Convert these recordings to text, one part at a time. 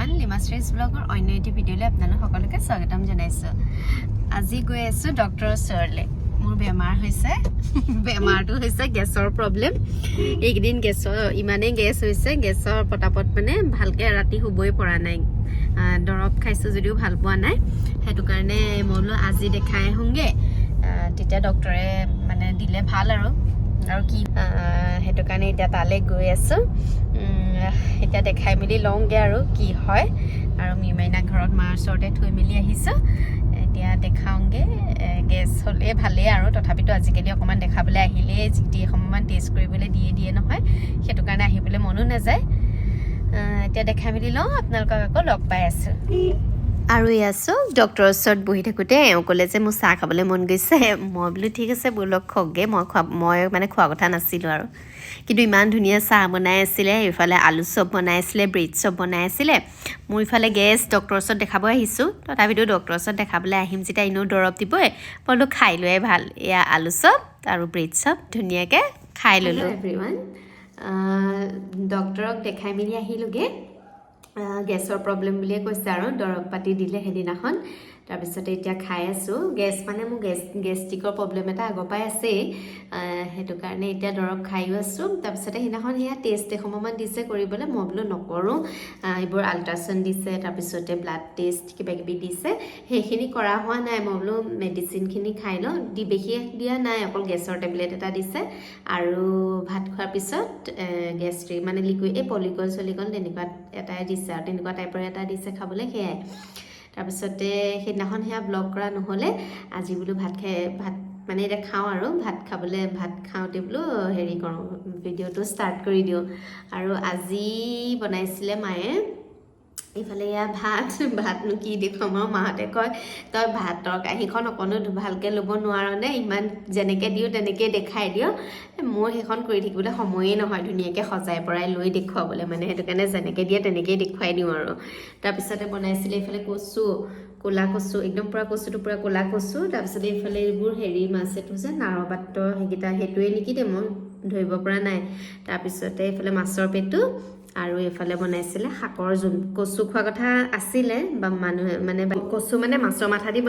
everyone, Lima's vlog or অন্য এটি ভিডিওলে আপোনালোক সকলোকে স্বাগতম জনাইছো। আজি গৈ আছো ডক্টৰ ওচৰলে। মোৰ বেমাৰ হৈছে, বেমাৰটো হৈছে গেছৰ প্ৰবলেম। একদিন গেছৰ ইমানে গেছ হৈছে, গেছৰ পটাপট মানে ভালকে ৰাতি শুবই পৰা নাই। দৰব খাইছো যদিও ভাল পোৱা নাই। হেতু কাৰণে মই আজি দেখাই হংগে। তেতিয়া ডক্টৰে মানে দিলে ভাল আৰু কি হেতু কাৰণে এটা তালে গৈ আছো। এটা দেখাই মিলি লংগে আৰু কি হয় আৰু মিমাইনা ঘৰত মাৰ ওচৰতে থৈ মিলি আহিছো। এতিয়া দেখাওঁগে গেছ হলে ভালে আৰু তথাপিতো আজিকালি অকমান দেখাবলৈ আহিলে জিটি সময়মান টেষ্ট কৰিবলৈ দিয়ে নহয়, হেতু কাৰণে আহিবলৈ মনো নাযায়। এতিয়া দেখাই মিলি লওঁ, আপোনালোকক আকৌ লগ পাই আছো। আৰু ইয়াছো ডক্টৰৰ ওচৰত বহি থাকোঁতে এওঁ ক'লে যে মোৰ চাহ খাবলৈ মন গৈছে। মই বোলো ঠিক আছে ব'লক খওকগে। মই মানে খোৱা কথা নাছিলোঁ আৰু, কিন্তু ইমান ধুনীয়া চাহ বনাই আছিলে। ইফালে আলু চপ বনাই আছিলে, ব্ৰেড চপ বনাই আছিলে। মোৰ ইফালে গেছ ডক্টৰৰ ওচৰত দেখাব আহিছোঁ। তথাপিতো ডক্টৰৰ ওচৰত দেখাবলৈ আহিম যেতিয়া এনেও দৰৱ দিবই, বোলো খাই লোৱাই ভাল। এয়া আলু চপ আৰু ব্ৰেড চপ ধুনীয়াকৈ খাই ল'লোঁ। এভৰিৱান, ডক্টৰক দেখাই মেলি আহিলোঁগৈ। গেছৰ প্ৰব্লেম বুলিয়ে কৈছে আৰু দৰৱ পাতি দিলে সেইদিনাখন। তাৰপিছতে এতিয়া খাই আছোঁ। গেছ মানে মোৰ গেষ্ট্ৰিকৰ প্ৰব্লেম এটা আগৰ পৰাই আছেই, সেইটো কাৰণে এতিয়া দৰৱ খাইও আছোঁ। তাৰপিছতে সেইদিনাখন সেয়া টেষ্ট এসময়মান দিছে কৰিবলৈ, মই বোলো নকৰোঁ। এইবোৰ আল্ট্ৰাচাউণ্ড দিছে, তাৰপিছতে ব্লাড টেষ্ট কিবাকিবি দিছে, সেইখিনি কৰা হোৱা নাই। মই বোলো মেডিচিনখিনি খাই লওঁ। বেছি দিয়া নাই, অকল গেছৰ টেবলেট এটা দিছে আৰু ভাত খোৱাৰ পিছত গেষ্ট্ৰিক মানে লিকুইড এই পলিকল চলিকল তেনেকুৱা এটাই দিছে আৰু তেনেকুৱা টাইপৰ এটা দিছে খাবলৈ, সেয়াই। তাৰপিছতে সেইদিনাখন সেয়া ব্লগ কৰা নহ'লে, আজি বোলো ভাত মানে এতিয়া খাওঁ আৰু ভাত খাওঁতে বোলো হেৰি কৰোঁ, ভিডিঅ'টো ষ্টাৰ্ট কৰি দিওঁ। আৰু আজি বনাইছিলে মায়ে ইফালে এয়া ভাতনো কি দেখুৱাম আৰু। মাহঁতে কয় তই ভাতৰ কাঁহীখন অকণো ভালকৈ ল'ব নোৱাৰনে, ইমান যেনেকৈ দিওঁ তেনেকৈ দেখাই দিয়। মোৰ সেইখন কৰি থাকিবলৈ সময়েই নহয় ধুনীয়াকৈ সজাই পৰাই লৈ দেখুৱাবলৈ, মানে সেইটো কাৰণে যেনেকৈ দিয়ে তেনেকৈয়ে দেখুৱাই দিওঁ আৰু। তাৰপিছতে বনাইছিলে এইফালে ক'লা কচু, একদম পূৰা কচুটো পূৰা ক'লা কচু। তাৰপিছতে এইফালে এইবোৰ হেৰি মাছ, এইটো যে নাৰপাত্ৰ সেইটোৱে নেকি দে, মই ধৰিব পৰা নাই। তাৰপিছতে এইফালে মাছৰ পেটু আৰু এইফালে বনাইছিলে শাকৰ জোল। কচু খোৱা কথা আছিলে বা মানুহে মানে কচু মানে মাছৰ মাথা দি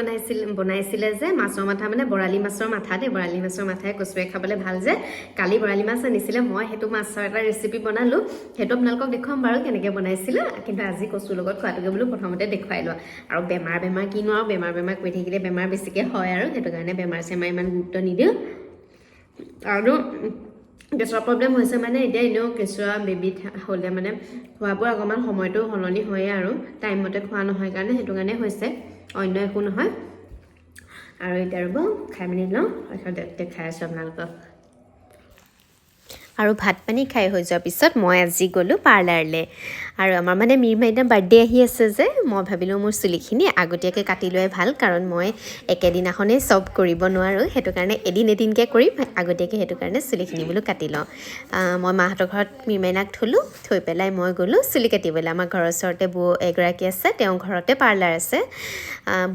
বনাইছিলে যে, মাছৰ মাথা মানে বৰালি মাছৰ মাথা দেই, বৰালি মাছৰ মাথাই কচুৱে খাবলৈ ভাল যে। কালি বৰালি মাছ আনিছিলে, মই সেইটো মাছৰ এটা ৰেচিপি বনালোঁ, সেইটো আপোনালোকক দেখুৱাম বাৰু কেনেকৈ বনাইছিলোঁ। কিন্তু আজি কচুৰ লগত খোৱাটোকে বোলো প্ৰথমতে দেখুৱাই লোৱা। আৰু বেমাৰ কিনো আৰু বেমাৰ কৰি থাকিলে বেমাৰ বেছিকৈ হয় আৰু, সেইটো কাৰণে বেমাৰ ইমান গুৰুত্ব নিদিওঁ। আৰু গেছৰ প্ৰব্লেম হৈছে মানে এতিয়া এনেও কেঁচুৱা বেবী হ'লে মানে খোৱাবোৰ অকণমান সময়টো সলনি হয়ে আৰু, টাইমমতে খোৱা নহয় কাৰণে, সেইটো কাৰণে হৈছে, অন্য একো নহয়। আৰু এতিয়া ৰ'ব খাই মেলি লওঁ, দেখাই আছোঁ আপোনালোকক। আৰু ভাত পানী খাই হৈ যোৱাৰ পিছত মই আজি গ'লোঁ পাৰ্লাৰলৈ। আৰু আমাৰ মানে মিৰমাইনাৰ বাৰ্থডে আহি আছে যে, মই ভাবিলোঁ মোৰ চুলিখিনি আগতীয়াকৈ কাটি লোৱাই ভাল, কাৰণ মই একেদিনাখনেই চব কৰিব নোৱাৰোঁ, সেইটো কাৰণে এদিনকৈ কৰিম আগতীয়াকৈ, সেইটো কাৰণে চুলিখিনি বোলো কাটি লওঁ। মই মাহঁতৰ ঘৰত মিৰমাইনাক থৈ পেলাই মই গ'লোঁ চুলি কাটিবলৈ। আমাৰ ঘৰৰ ওচৰতে বৌ এগৰাকী আছে, তেওঁৰ ঘৰতে পাৰ্লাৰ আছে।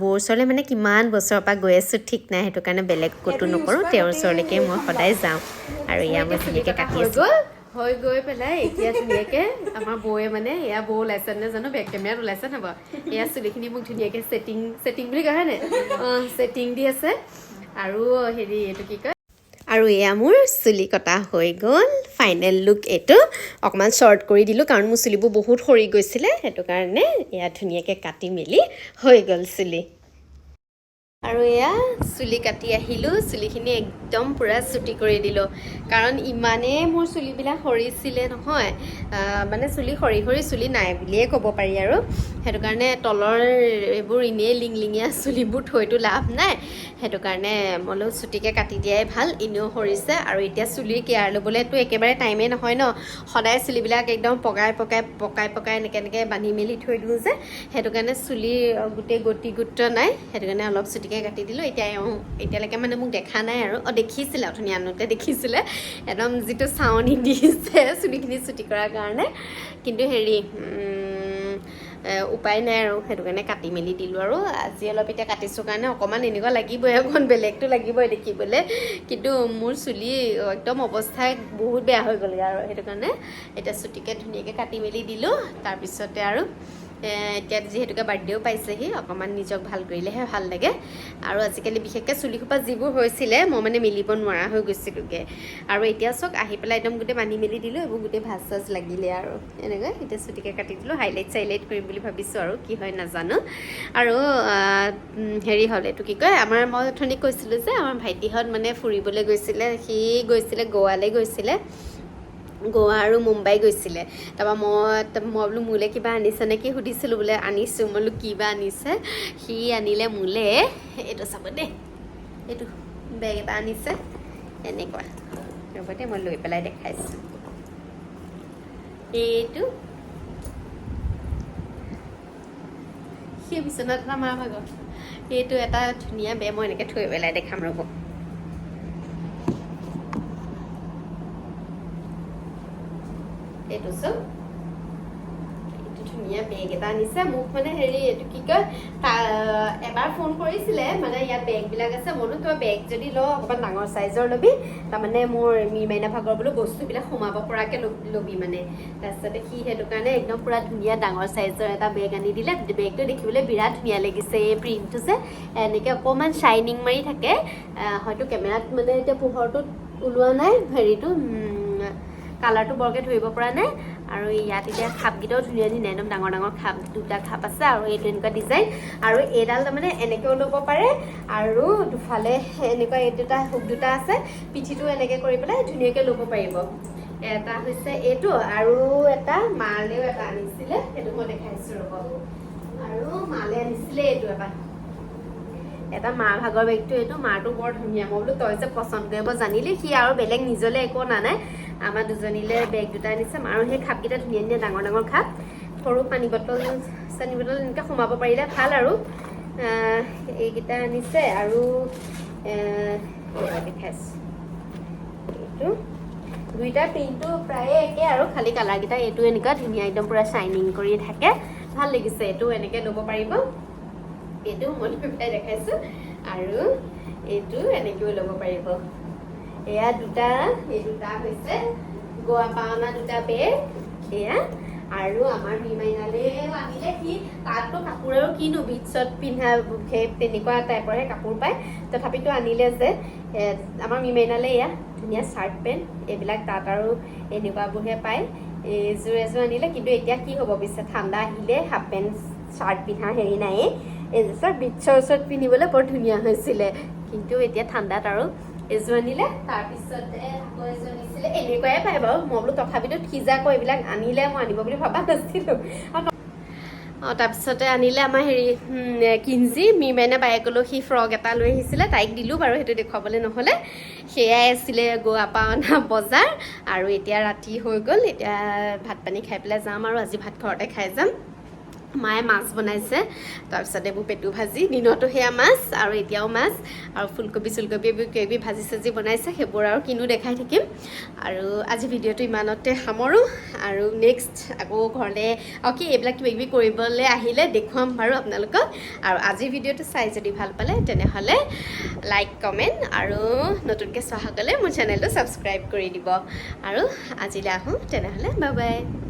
বৌৰ ওচৰলৈ মানে কিমান বছৰৰ পৰা গৈ আছোঁ ঠিক নাই, সেইটো কাৰণে বেলেগ ক'তো নকৰোঁ, তেওঁৰ ওচৰলৈকে মই সদায় যাওঁ। আৰু এয়া মই ধুনীয়াকৈ কাটি আছোঁ। হৈ গৈ পেলাই এতিয়া ধুনীয়াকৈ আমাৰ বৌয়ে মানে, এয়া বৌ ওলাইছে নে জানো, বেক কেমেৰাত ওলাইছে নাই বাৰু, এয়া চুলিখিনি মোক ধুনীয়াকৈ ছেটিং বুলি কয় হয়নে, ছেটিং দি আছে। আৰু হেৰি এইটো কি কয়, আৰু এয়া মোৰ চুলি কটা হৈ গ'ল, ফাইনেল লুক এইটো। অকণমান শ্বৰ্ট কৰি দিলোঁ কাৰণ মোৰ চুলিবোৰ বহুত সৰি গৈছিলে, সেইটো কাৰণে এয়া ধুনীয়াকৈ কাটি মেলি হৈ গ'ল চুলি। আৰু এয়া চুলি কাটি আহিলোঁ, চুলিখিনি একদম পূৰা চুটি কৰি দিলোঁ, কাৰণ ইমানেই মোৰ চুলিবিলাক সৰিছিলে নহয়, মানে চুলি সৰি চুলি নাই বুলিয়ে ক'ব পাৰি আৰু। সেইটো কাৰণে তলৰ এইবোৰ এনেই লিংলিঙীয়া চুলিবোৰ থৈতো লাভ নাই, সেইটো কাৰণে মই বোলো চুটিকৈ কাটি দিয়াই ভাল, এনেও সৰিছে। আৰু এতিয়া চুলিৰ কেয়াৰ ল'বলৈতো একেবাৰে টাইমেই নহয় ন, সদায় চুলিবিলাক একদম পকাই এনেকৈ বান্ধি মেলি থৈ দিওঁ যে, সেইটো কাৰণে চুলিৰ গোটেই গতিগুত্ৰ নাই, সেইটো কাৰণে অলপ চুটিকৈ কাটি দিলোঁ। এতিয়ালৈকে মানে মোক দেখা নাই আৰু, দেখিছিলে অথনি আনোতে দেখিছিলে, একদম যিটো চাউনি দিছে চুলিখিনি চুটি কৰাৰ কাৰণে। কিন্তু হেৰি উপায় নাই আৰু, সেইটো কাৰণে কাটি মেলি দিলোঁ। আৰু আজি অলপ এতিয়া কাটিছোঁ কাৰণে অকণমান এনেকুৱা লাগিবই, অকণ বেলেগটো লাগিবই দেখিবলৈ, কিন্তু মোৰ চুলি একদম অৱস্থা বহুত বেয়া হৈ গ'লগৈ আৰু, সেইটো কাৰণে এতিয়া চুটিকৈ ধুনীয়াকৈ কাটি মেলি দিলোঁ। তাৰপিছতে আৰু এতিয়া যিহেতুকে বাৰ্থডেও পাইছেহি অকণমান নিজক ভাল কৰিলেহে ভাল লাগে আৰু আজিকালি বিশেষকৈ চুলিখোপা যিবোৰ হৈছিলে মই মানে মিলিব নোৱাৰা হৈ গৈছিলোঁগৈ আৰু এতিয়া চাওক আহি পেলাই একদম গোটেই বান্ধি মেলি দিলোঁ এইবোৰ গোটেই ভাজ চাজ লাগিলে আৰু এনেকৈ এতিয়া চুটিকৈ কাটি দিলোঁ হাইলাইট চাইলাইট কৰিম বুলি ভাবিছোঁ আৰু কি হয় নাজানো আৰু হেৰি হ'ল এইটো কি কয় আমাৰ মই অথনি কৈছিলোঁ যে আমাৰ ভাইটিহঁত মানে ফুৰিবলৈ গৈছিলে সি গৈছিলে গোৱালৈ গৈছিলে গোৱা আৰু মুম্বাই গৈছিলে তাৰপৰা মই বোলো মোলৈ কিবা আনিছে নেকি সুধিছিলোঁ বোলে আনিছোঁ মই বোলো কিবা আনিছে সি আনিলে মোলৈ এইটো চাব দেই এইটো বেগ এটা আনিছে এনেকুৱা ৰ'ব দেই মই লৈ পেলাই দেখাইছোঁ এইটো সেই বিচনাত আমাৰ ভাগত এইটো এটা ধুনীয়া বেগ মই এনেকৈ থৈ পেলাই দেখাম ৰ'ব এইটো চব এইটো ধুনীয়া বেগ এটা আনিছে মোক মানে হেৰি এইটো কি কয় এবাৰ ফোন কৰিছিলে মানে ইয়াত বেগবিলাক আছে মইনো তই বেগ যদি ল অকণমান ডাঙৰ চাইজৰ ল'বি তাৰমানে মোৰ মিমাইনা ভাগৰ বোলো বস্তুবিলাক সোমাব পৰাকৈ ল'বি মানে তাৰপিছতে সি সেইটো কাৰণে একদম পূৰা ধুনীয়া ডাঙৰ চাইজৰ এটা বেগ আনি দিলে বেগটো দেখিবলৈ বিৰাট ধুনীয়া লাগিছে এই প্ৰিণ্টটো যে এনেকৈ অকণমান শ্বাইনিং মাৰি থাকে হয়তো কেমেৰাত মানে এতিয়া পোহৰটোত ওলোৱা নাই হেৰিটো কালাৰটো বৰকৈ ধৰিব পৰা নাই আৰু ইয়াত এতিয়া খাপকেইটাও ধুনীয়া ধুনীয়া একদম ডাঙৰ ডাঙৰ খাপ দুটা খাপ আছে আৰু এইটো এনেকুৱা ডিজাইন আৰু এইডাল তাৰমানে এনেকৈও ল'ব পাৰে আৰু দুফালে এনেকুৱা এই দুটা হুক দুটা আছে পিঠিটো এনেকৈ কৰি পেলাই ধুনীয়াকৈ ল'ব পাৰিব এটা হৈছে এইটো আৰু এটা মালেও এটা আনিছিলে সেইটো মই দেখাইছোঁ ৰ'ব আৰু মালে আনিছিলে এইটো এটা মাৰ ভাগৰ বেগটো এইটো মাৰটো বৰ ধুনীয়া মই বোলো তই যে পচন্দ কৰিব জানিলি সি আৰু বেলেগ নিজলৈ একো নানাই আমাৰ দুজনীলৈ বেগ দুটা আনিছে আৰু সেই খাপকেইটা ধুনীয়া ধুনীয়া ডাঙৰ ডাঙৰ খাপ সৰু পানী বটল এনেকৈ সোমাব পাৰিলে ভাল আৰু এইকেইটা আনিছে আৰু দেখাইছোঁ এইটো দুইটা প্ৰিণ্টটো প্ৰায়ে একে আৰু খালি কালাৰকেইটা এইটো এনেকুৱা ধুনীয়া একদম পূৰা শ্বাইনিং কৰি থাকে ভাল লাগিছে এইটো এনেকৈ ল'ব পাৰিব এইটো মই লৈ পেলাই দেখাইছোঁ আৰু এইটো এনেকৈও ল'ব পাৰিব এয়া দুটা এই দুটা হৈছে গোৱা পাওনা দুটা বেগ এয়া আৰু আমাৰ মিমাইনালেও আনিলে সি তাততো কাপোৰ আৰু কিনো বিটছত পিন্ধা সেই তেনেকুৱা টাইপৰহে কাপোৰ পায় তথাপিতো আনিলে যে আমাৰ মিমাইনালে এয়া ধুনীয়া চাৰ্ট পেণ্ট এইবিলাক তাত আৰু এনেকুৱাবোৰহে পায় এইযোৰ এযোৰ আনিলে কিন্তু এতিয়া কি হ'ব পিছে ঠাণ্ডা আহিলে হাফ পেণ্ট চাৰ্ট পিন্ধা হেৰি নায়েই এইযোৰ বিটছৰ ওচৰত পিন্ধিবলৈ বৰ ধুনীয়া হৈছিলে কিন্তু এতিয়া ঠাণ্ডাত আৰু এযোৰ আনিলে তাৰপিছতে আকৌ এযোৰ আনিছিলে এনেকুৱাই পায় বাৰু মই বোলো তথাপিতো সিজাকৈ এইবিলাক আনিলে মই আনিব বুলি ভবা নাছিলোঁ তাৰপিছতে আনিলে আমাৰ হেৰি কিঞ্জি মিমাইনা বায়েকলৈ সি ফ্ৰক এটা লৈ আহিছিলে তাইক দিলোঁ বাৰু সেইটো দেখুৱাবলৈ নহ'লে সেয়াই আছিলে গোৱা পাওনা বজাৰ আৰু এতিয়া ৰাতি হৈ গ'ল এতিয়া ভাত পানী খাই পেলাই যাম আৰু আজি ভাত ঘৰতে খাই যাম মায়ে মাছ বনাইছে তাৰপিছত এইবোৰ পেটু ভাজি দিনতো সেয়া মাছ আৰু এতিয়াও মাছ আৰু ফুলকবি চুলকবি এইবোৰ কিবি ভাজি চাজি বনাইছে সেইবোৰ আৰু কিনো দেখাই থাকিম আৰু আজি ভিডিঅ'টো ইমানতে সামৰোঁ আৰু নেক্সট আকৌ ঘৰলৈ কি এইবিলাক কিবা কিবি কৰিবলৈ আহিলে দেখুৱাম বাৰু আপোনালোকক আৰু আজিৰ ভিডিঅ'টো চাই যদি ভাল পালে তেনেহ'লে লাইক কমেণ্ট আৰু নতুনকৈ চোৱাসকলে মোৰ চেনেলটো ছাবস্ক্ৰাইব কৰি দিব আৰু আজিলৈ আহোঁ তেনেহ'লে বাই বাই